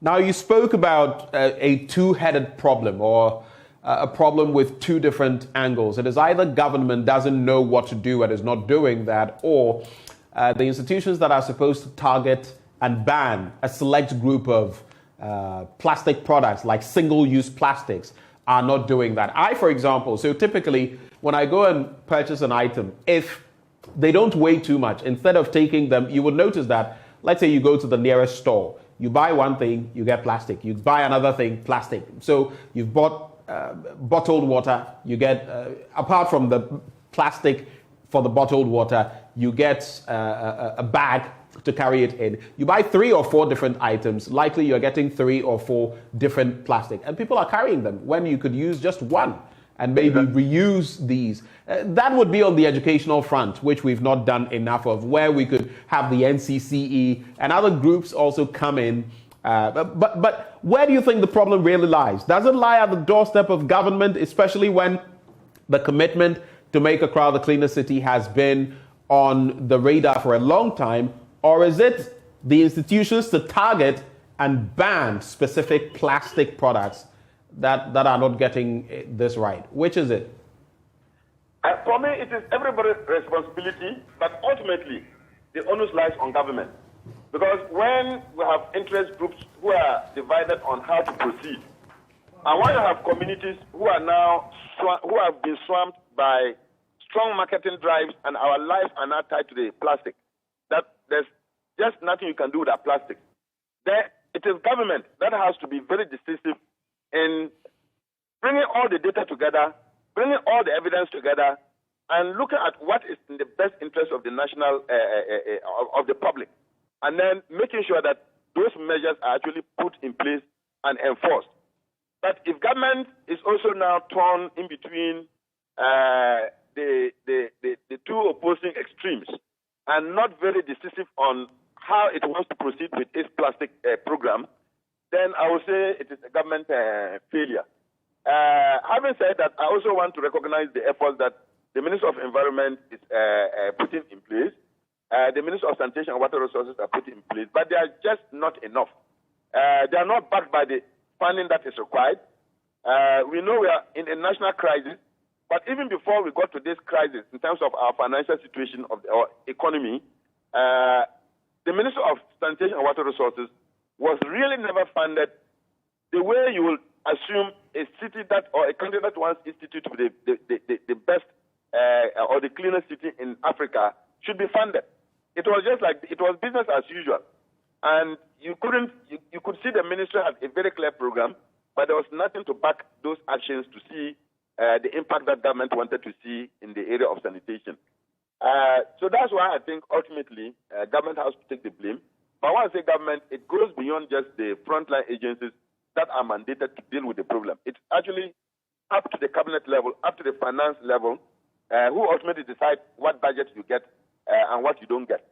Now, you spoke about a two-headed problem, or a problem with two different angles. It is either government doesn't know what to do and is not doing that, or the institutions that are supposed to target and ban a select group of plastic products like single-use plastics are not doing that. For example, so typically when I go and purchase an item, if they don't weigh too much, instead of taking them, you would notice that, let's say you go to the nearest store, you buy one thing, you get plastic. You buy another thing, plastic. So you've bought bottled water, you get, apart from the plastic for the bottled water, you get a bag to carry it in. You buy 3 or 4 different items, likely you're getting 3 or 4 different plastic, and people are carrying them when you could use just one and maybe reuse these. That would be on the educational front, which we've not done enough of, where we could have the NCCE and other groups also come in. But where do you think the problem really lies? Does it lie at the doorstep of government, especially when the commitment to make Accra the cleaner city has been on the radar for a long time? Or is it the institutions to target and ban specific plastic products that are not getting this right? Which is it? For me, it is everybody's responsibility, but ultimately, the onus lies on government. Because when we have interest groups who are divided on how to proceed, and when you have communities who are now who have been swamped by strong marketing drives, and our lives are now tied to the plastic, that there's just nothing you can do with that plastic. It is government that has to be very decisive in bringing all the data together, bringing all the evidence together, and looking at what is in the best interest of the national, of the public, and then making sure that those measures are actually put in place and enforced. But if government is also now torn in between the two opposing extremes and not very decisive on how it wants to proceed with its plastic program, then I would say it is a government failure. Having said that, I also want to recognize the efforts that the Minister of Environment is putting in place. The Minister of Sanitation and Water Resources are putting in place, but they are just not enough. They are not backed by the funding that is required. We know we are in a national crisis, but even before we got to this crisis, in terms of our financial situation of our economy, the Minister of Sanitation and Water Resources was really never funded the way you will assume a city that or a country that wants to institute the best or the cleanest city in Africa should be funded. It was just like it was business as usual, and you could see the ministry had a very clear program, but there was nothing to back those actions to see the impact that government wanted to see in the area of sanitation. So that's why I think ultimately government has to take the blame. But when I say government, it goes beyond just the frontline agencies that are mandated to deal with the problem. It's actually up to the cabinet level, up to the finance level, who ultimately decide what budget you get and what you don't get.